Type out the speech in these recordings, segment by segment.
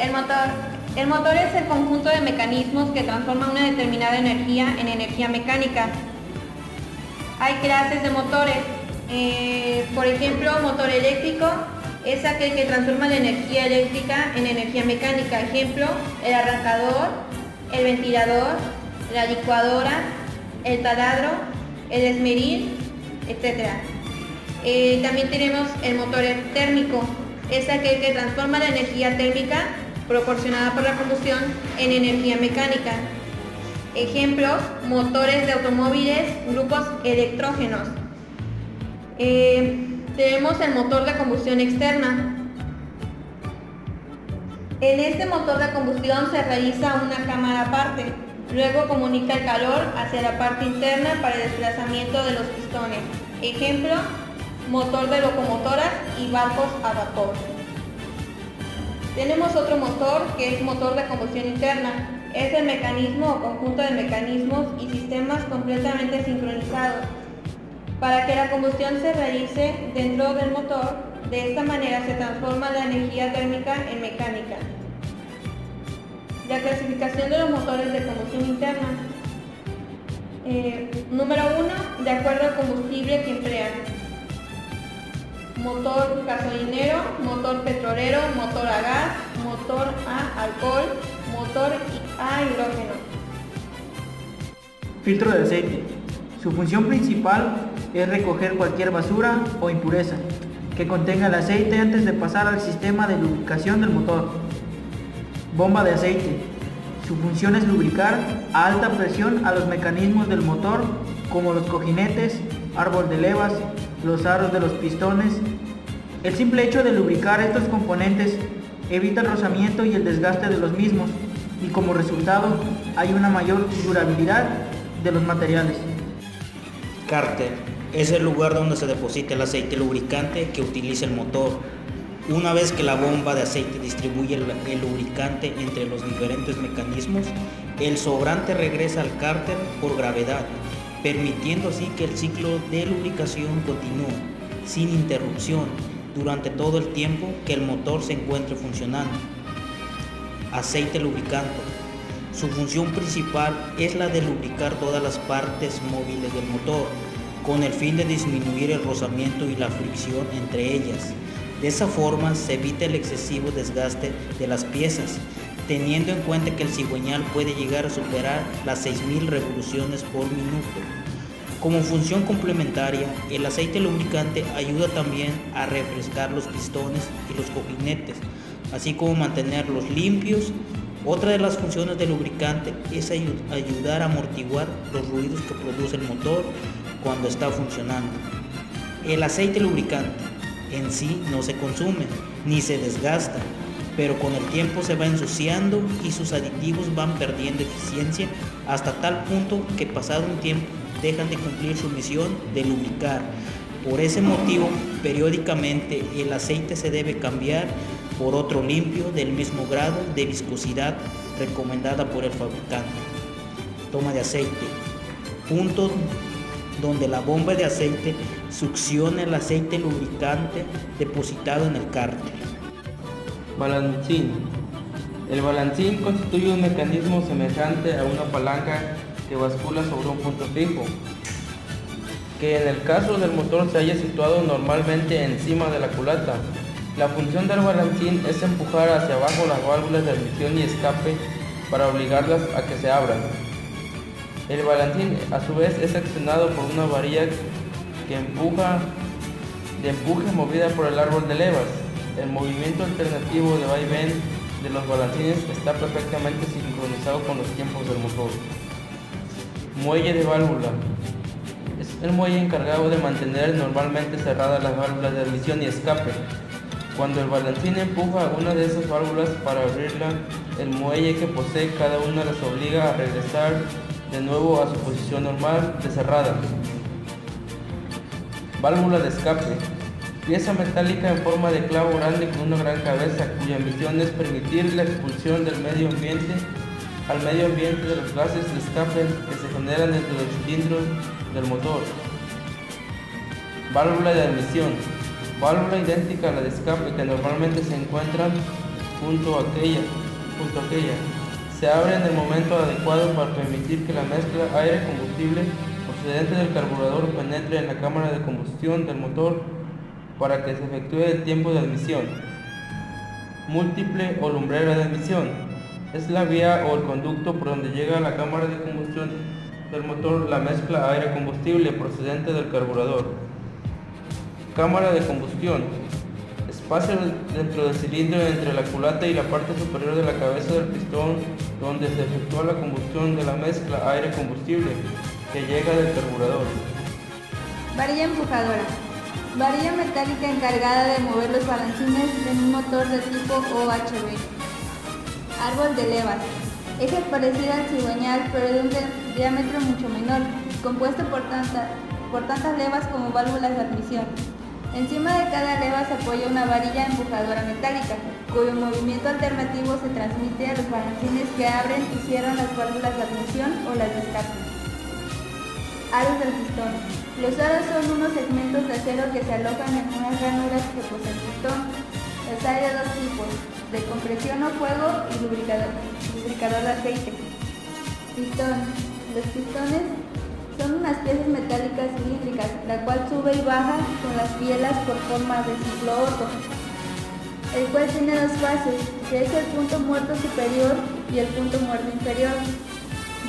El motor es el conjunto de mecanismos que transforman una determinada energía en energía mecánica. Hay clases de motores. Por ejemplo, motor eléctrico es aquel que transforma la energía eléctrica en energía mecánica. Ejemplo, el arrancador, el ventilador, la licuadora, el taladro, el esmeril, etc. También tenemos el motor térmico. Es aquel que transforma la energía térmica proporcionada por la combustión en energía mecánica. Ejemplos, motores de automóviles, grupos electrógenos. Tenemos el motor de combustión externa. En este motor de combustión se realiza una cámara aparte, luego comunica el calor hacia la parte interna para el desplazamiento de los pistones. Ejemplo, motor de locomotoras y barcos a vapor. Tenemos otro motor que es motor de combustión interna. Es el mecanismo o conjunto de mecanismos y sistemas completamente sincronizados para que la combustión se realice dentro del motor. De esta manera se transforma la energía térmica en mecánica. La clasificación de los motores de combustión interna. Número 1, de acuerdo al combustible que emplean. Motor gasolinero, motor petrolero, motor a gas, motor a alcohol, motor a hidrógeno. Filtro de aceite. Su función principal es recoger cualquier basura o impureza que contenga el aceite antes de pasar al sistema de lubricación del motor. Bomba de aceite. Su función es lubricar a alta presión a los mecanismos del motor como los cojinetes, árbol de levas, los aros de los pistones. El simple hecho de lubricar estos componentes evita el rozamiento y el desgaste de los mismos, y como resultado hay una mayor durabilidad de los materiales. Cárter es el lugar donde se deposita el aceite lubricante que utiliza el motor. Una vez que la bomba de aceite distribuye el lubricante entre los diferentes mecanismos, el sobrante regresa al cárter por gravedad, permitiendo así que el ciclo de lubricación continúe sin interrupción durante todo el tiempo que el motor se encuentre funcionando. Aceite lubricante. Su función principal es la de lubricar todas las partes móviles del motor, con el fin de disminuir el rozamiento y la fricción entre ellas. De esa forma se evita el excesivo desgaste de las piezas, teniendo en cuenta que el cigüeñal puede llegar a superar las 6.000 revoluciones por minuto. Como función complementaria, el aceite lubricante ayuda también a refrescar los pistones y los cojinetes, así como mantenerlos limpios. Otra de las funciones del lubricante es ayudar a amortiguar los ruidos que produce el motor cuando está funcionando. El aceite lubricante en sí no se consume ni se desgasta, pero con el tiempo se va ensuciando y sus aditivos van perdiendo eficiencia hasta tal punto que pasado un tiempo dejan de cumplir su misión de lubricar. Por ese motivo, periódicamente el aceite se debe cambiar por otro limpio del mismo grado de viscosidad recomendada por el fabricante. Toma de aceite. Punto donde la bomba de aceite succiona el aceite lubricante depositado en el cárter. Balancín. El balancín constituye un mecanismo semejante a una palanca que bascula sobre un punto fijo, que en el caso del motor se haya situado normalmente encima de la culata. La función del balancín es empujar hacia abajo las válvulas de admisión y escape para obligarlas a que se abran. El balancín a su vez es accionado por una varilla de empuje movida por el árbol de levas. El movimiento alternativo de vaivén de los balancines está perfectamente sincronizado con los tiempos del motor. Muelle de válvula. Es el muelle encargado de mantener normalmente cerradas las válvulas de admisión y escape. Cuando el balancín empuja una de esas válvulas para abrirla, el muelle que posee cada una las obliga a regresar de nuevo a su posición normal de cerrada. Válvula de escape. Pieza metálica en forma de clavo grande con una gran cabeza, cuya misión es permitir la expulsión del medio ambiente al medio ambiente de los gases de escape que se generan dentro del cilindro del motor. Válvula de admisión. Válvula idéntica a la de escape que normalmente se encuentra junto a aquella. Se abre en el momento adecuado para permitir que la mezcla aire-combustible procedente del carburador penetre en la cámara de combustión del motor para que se efectúe el tiempo de admisión. Múltiple o lumbrera de admisión. Es la vía o el conducto por donde llega a la cámara de combustión del motor la mezcla aire-combustible procedente del carburador. Cámara de combustión. Espacio dentro del cilindro entre la culata y la parte superior de la cabeza del pistón donde se efectúa la combustión de la mezcla aire-combustible que llega del carburador. Varilla empujadora. Varilla metálica encargada de mover los balancines de un motor de tipo OHB. Árbol de levas. Eje parecido al cigüeñal pero de un diámetro mucho menor, compuesto por tantas levas como válvulas de admisión. Encima de cada leva se apoya una varilla empujadora metálica, cuyo movimiento alternativo se transmite a los balancines que abren y cierran las válvulas de admisión o las descartan. Aros del pistón. Los aros son unos segmentos de acero que se alojan en unas ranuras que posee el pistón. Los hay de dos tipos, de compresión o fuego y lubricador de aceite. Pistón. Los pistones son unas piezas metálicas cilíndricas, la cual sube y baja con las bielas por forma de ciclo Otto, el cual tiene dos fases, que es el punto muerto superior y el punto muerto inferior.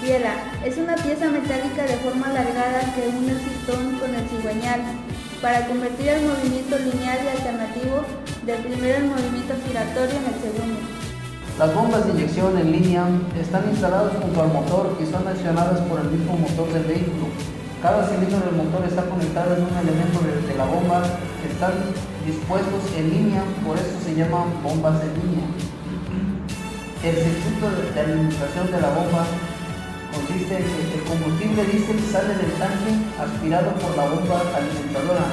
Biela es una pieza metálica de forma alargada que une el pistón con el cigüeñal para convertir el movimiento lineal y alternativo del primero en movimiento giratorio en el segundo. Las bombas de inyección en línea están instaladas junto al motor y son accionadas por el mismo motor del vehículo. Cada cilindro del motor está conectado en un elemento de la bomba que están dispuestos en línea, por eso se llaman bombas en línea. El circuito de alimentación de la bomba consiste en que el combustible diésel sale del tanque aspirado por la bomba alimentadora,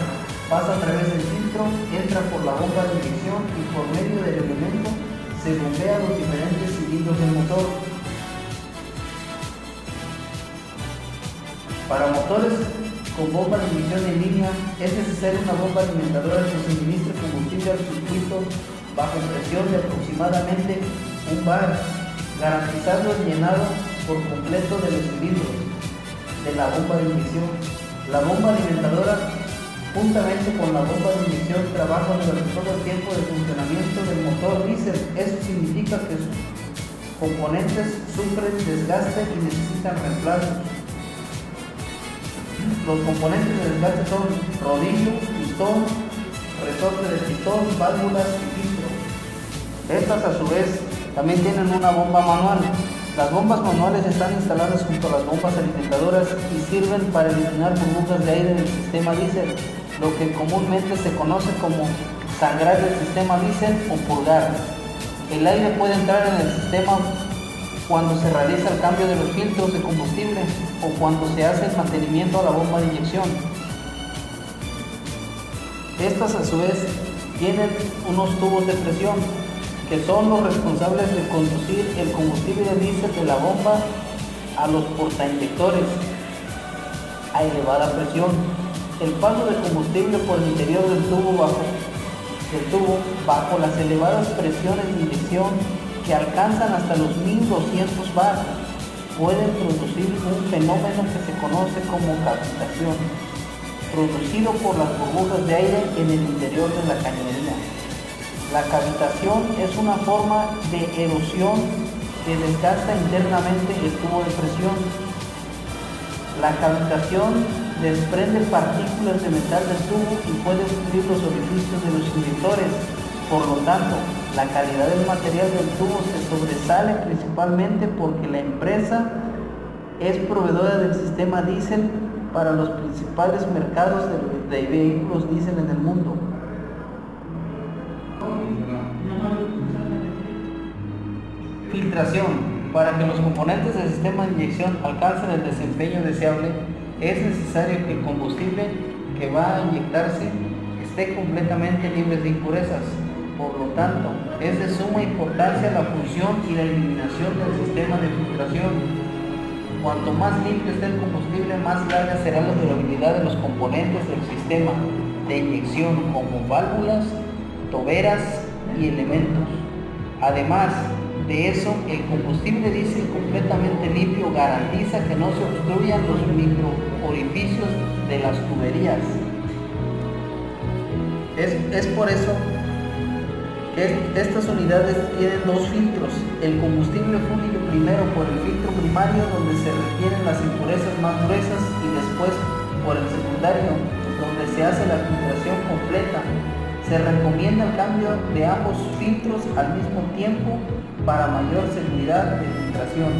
pasa a través del filtro, entra por la bomba de inyección y por medio del elemento se bombea los diferentes cilindros del motor. Para motores con bomba de inyección en línea es necesaria una bomba alimentadora que suministre combustible al circuito bajo presión de aproximadamente 1 bar, garantizando el llenado por completo de los cilindros de la bomba de inyección. La bomba alimentadora juntamente con la bomba de inyección trabaja durante todo el tiempo de funcionamiento del motor diésel. Eso significa que sus componentes sufren desgaste y necesitan reemplazo. Los componentes de desgaste son rodillo, pistón, resorte de pistón, válvulas y filtro. Estas a su vez también tienen una bomba manual. Las bombas manuales están instaladas junto a las bombas alimentadoras y sirven para eliminar burbujas de aire del sistema diésel, lo que comúnmente se conoce como sangrar el sistema diésel o purgar. El aire puede entrar en el sistema cuando se realiza el cambio de los filtros de combustible o cuando se hace el mantenimiento a la bomba de inyección. Estas a su vez tienen unos tubos de presión que son los responsables de conducir el combustible diésel de la bomba a los portainyectores a elevada presión. El paso de combustible por el interior del tubo bajo las elevadas presiones de inyección que alcanzan hasta los 1200 bar pueden producir un fenómeno que se conoce como cavitación, producido por las burbujas de aire en el interior de la cañería. La cavitación es una forma de erosión que desgasta internamente el tubo de presión. La cavitación desprende partículas de metal del tubo y puede obstruir los orificios de los inyectores. Por lo tanto, la calidad del material del tubo se sobresale principalmente porque la empresa es proveedora del sistema diésel para los principales mercados de vehículos diésel en el mundo. Filtración. Para que los componentes del sistema de inyección alcancen el desempeño deseable, es necesario que el combustible que va a inyectarse esté completamente libre de impurezas. Por lo tanto, es de suma importancia la función y la eliminación del sistema de filtración. Cuanto más limpio esté el combustible, más larga será la durabilidad de los componentes del sistema de inyección como válvulas, toberas y elementos. Además de eso, el combustible diésel completamente limpio garantiza que no se obstruyan los micro orificios de las tuberías. Es por eso que estas unidades tienen dos filtros. El combustible fluye primero por el filtro primario, donde se retienen las impurezas más gruesas, y después por el secundario, donde se hace la filtración completa. Se recomienda el cambio de ambos filtros al mismo tiempo para mayor seguridad de filtración.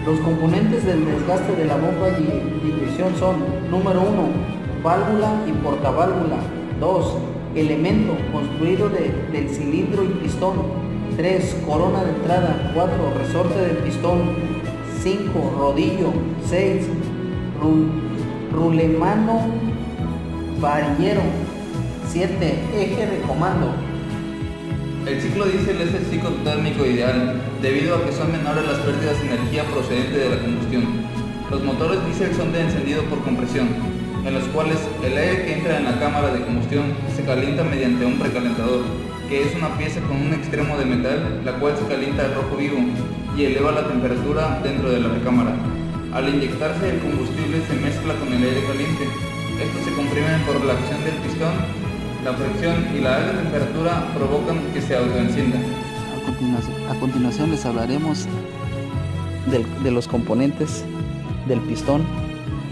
Los componentes del desgaste de la bomba de inyección son: número 1, válvula y portaválvula; 2, elemento construido del cilindro y pistón; 3, corona de entrada; 4, resorte del pistón; 5, rodillo; 6, rulemano varillero; 7, eje de comando. El ciclo diésel es el ciclo térmico ideal, debido a que son menores las pérdidas de energía procedente de la combustión. Los motores diésel son de encendido por compresión, en los cuales el aire que entra en la cámara de combustión se calienta mediante un precalentador, que es una pieza con un extremo de metal, la cual se calienta a rojo vivo y eleva la temperatura dentro de la recámara. Al inyectarse el combustible se mezcla con el aire caliente. Estos se comprimen por la acción del pistón. La fricción y la alta temperatura provocan que se autoencienda. A continuación les hablaremos de los componentes del pistón,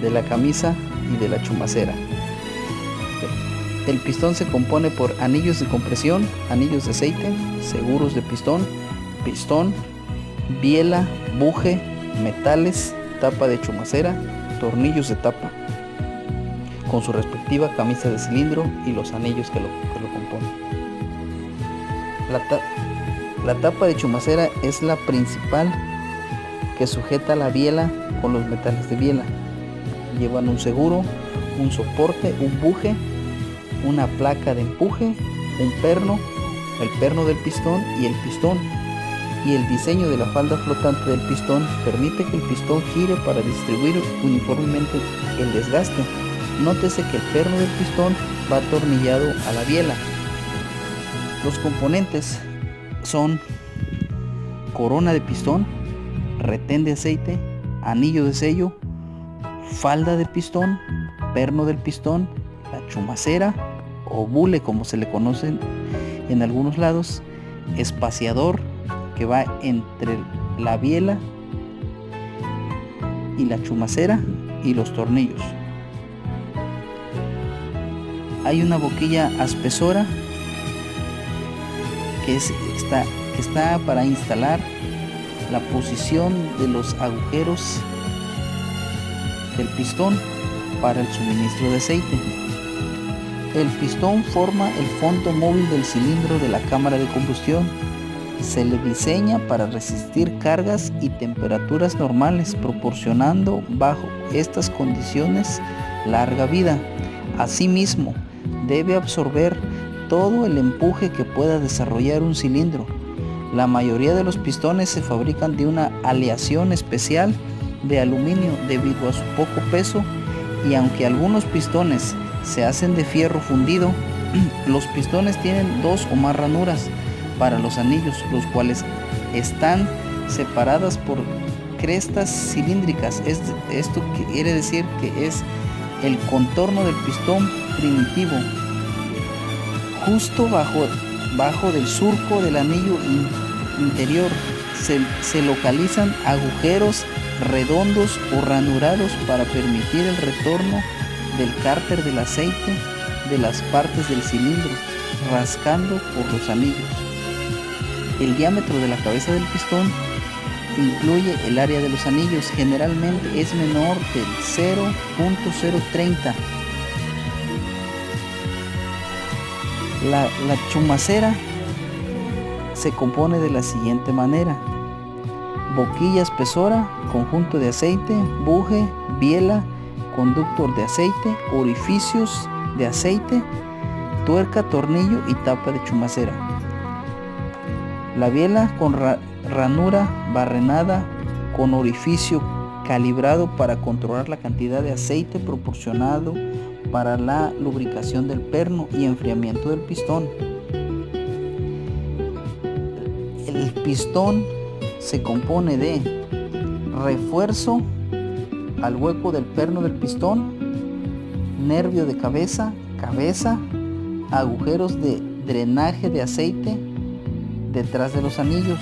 de la camisa y de la chumacera. El pistón se compone por anillos de compresión, anillos de aceite, seguros de pistón, biela, buje, metales, tapa de chumacera, tornillos de tapa, con su respectiva camisa de cilindro y los anillos que lo componen. La tapa de chumacera es la principal que sujeta la biela con los metales de biela. Llevan un seguro, un soporte, un buje, una placa de empuje, un perno, el perno del pistón y el pistón. Y el diseño de la falda flotante del pistón permite que el pistón gire para distribuir uniformemente el desgaste. Nótese que el perno del pistón va atornillado a la biela. Los componentes son corona de pistón, retén de aceite, anillo de sello, falda de pistón, perno del pistón, la chumacera o bule como se le conoce en algunos lados, espaciador que va entre la biela y la chumacera y los tornillos. Hay una boquilla aspesora que está para instalar la posición de los agujeros del pistón para el suministro de aceite. El pistón forma el fondo móvil del cilindro de la cámara de combustión. Se le diseña para resistir cargas y temperaturas normales, proporcionando bajo estas condiciones larga vida. Asimismo, debe absorber todo el empuje que pueda desarrollar un cilindro. La mayoría de los pistones se fabrican de una aleación especial de aluminio debido a su poco peso, y aunque algunos pistones se hacen de fierro fundido, los pistones tienen 2 o más ranuras para los anillos, los cuales están separadas por crestas cilíndricas. Esto quiere decir que es el contorno del pistón primitivo. Justo bajo del surco del anillo interior se localizan agujeros redondos o ranurados para permitir el retorno del cárter del aceite de las partes del cilindro, rascando por los anillos. El diámetro de la cabeza del pistón incluye el área de los anillos, generalmente es menor del 0.030. La chumacera se compone de la siguiente manera: boquilla espesora, conjunto de aceite, buje, biela, conductor de aceite, orificios de aceite, tuerca, tornillo y tapa de chumacera. La biela con ranura barrenada con orificio calibrado para controlar la cantidad de aceite proporcionado para la lubricación del perno y enfriamiento del pistón. pistón se compone de refuerzo al hueco del perno del pistón, nervio de cabeza, agujeros de drenaje de aceite detrás de los anillos.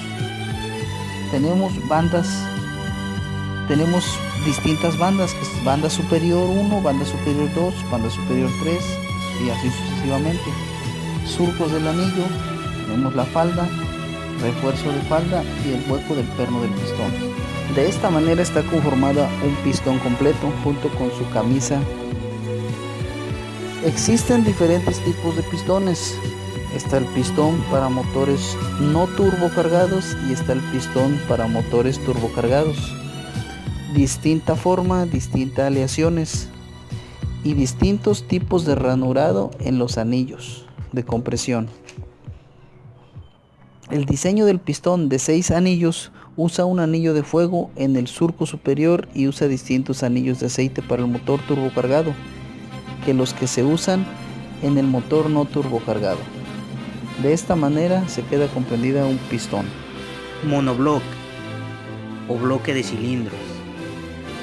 Tenemos distintas bandas, que es banda superior 1, banda superior 2, banda superior 3 y así sucesivamente. Surcos del anillo, tenemos la falda, refuerzo de falda y el hueco del perno del pistón. De esta manera está conformada un pistón completo junto con su camisa. Existen diferentes tipos de pistones. Está el pistón para motores no turbocargados y está el pistón para motores turbocargados. Distinta forma, distintas aleaciones y distintos tipos de ranurado en los anillos de compresión. El diseño del pistón de 6 anillos usa un anillo de fuego en el surco superior y usa distintos anillos de aceite para el motor turbocargado que los que se usan en el motor no turbocargado. De esta manera se queda comprendida un pistón. Monobloc o bloque de cilindros.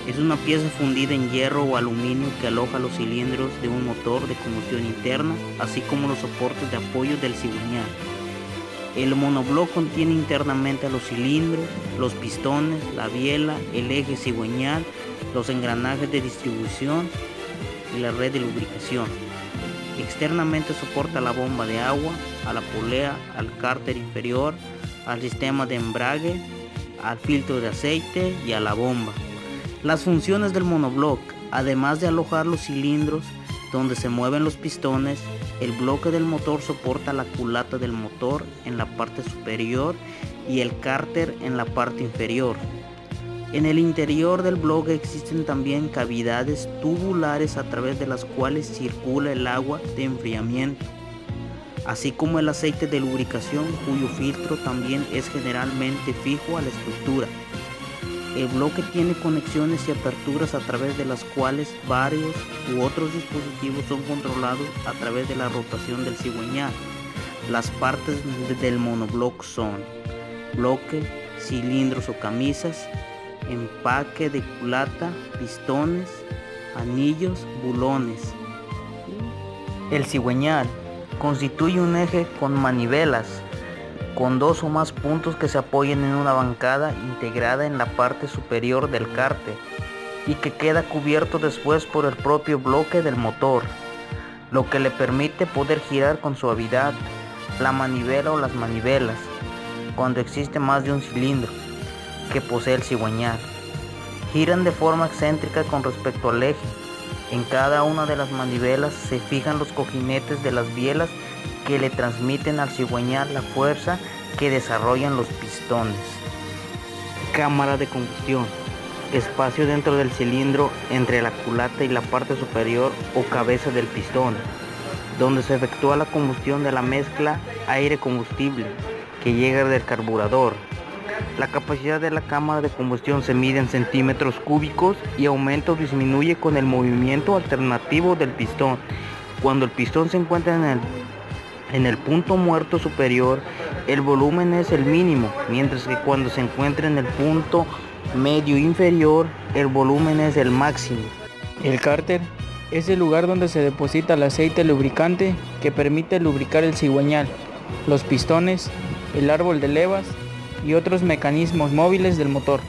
Es una pieza fundida en hierro o aluminio que aloja los cilindros de un motor de combustión interna, así como los soportes de apoyo del cigüeñal. El monobloc contiene internamente a los cilindros, los pistones, la biela, el eje cigüeñal, los engranajes de distribución y la red de lubricación. Externamente soporta la bomba de agua, a la polea, al cárter inferior, al sistema de embrague, al filtro de aceite y a la bomba. Las funciones del monobloc, además de alojar los cilindros donde se mueven los pistones, el bloque del motor soporta la culata del motor en la parte superior y el cárter en la parte inferior. En el interior del bloque existen también cavidades tubulares a través de las cuales circula el agua de enfriamiento, así como el aceite de lubricación, cuyo filtro también es generalmente fijo a la estructura. El bloque tiene conexiones y aperturas a través de las cuales varios u otros dispositivos son controlados a través de la rotación del cigüeñal. Las partes del monobloc son bloque, cilindros o camisas, empaque de culata, pistones, anillos, bulones. El cigüeñal constituye un eje con manivelas, con 2 o más puntos que se apoyan en una bancada integrada en la parte superior del cárter y que queda cubierto después por el propio bloque del motor, lo que le permite poder girar con suavidad la manivela o las manivelas cuando existe más de un cilindro que posee el cigüeñal. Giran de forma excéntrica con respecto al eje. En cada una de las manivelas se fijan los cojinetes de las bielas que le transmiten al cigüeñal la fuerza que desarrollan los pistones. Cámara de combustión. Espacio dentro del cilindro entre la culata y la parte superior o cabeza del pistón, donde se efectúa la combustión de la mezcla aire-combustible que llega del carburador. La capacidad de la cámara de combustión se mide en centímetros cúbicos y aumenta o disminuye con el movimiento alternativo del pistón. Cuando el pistón se encuentra en el punto muerto superior, el volumen es el mínimo, mientras que cuando se encuentra en el punto medio inferior, el volumen es el máximo. El cárter es el lugar donde se deposita el aceite lubricante que permite lubricar el cigüeñal, los pistones, el árbol de levas y otros mecanismos móviles del motor.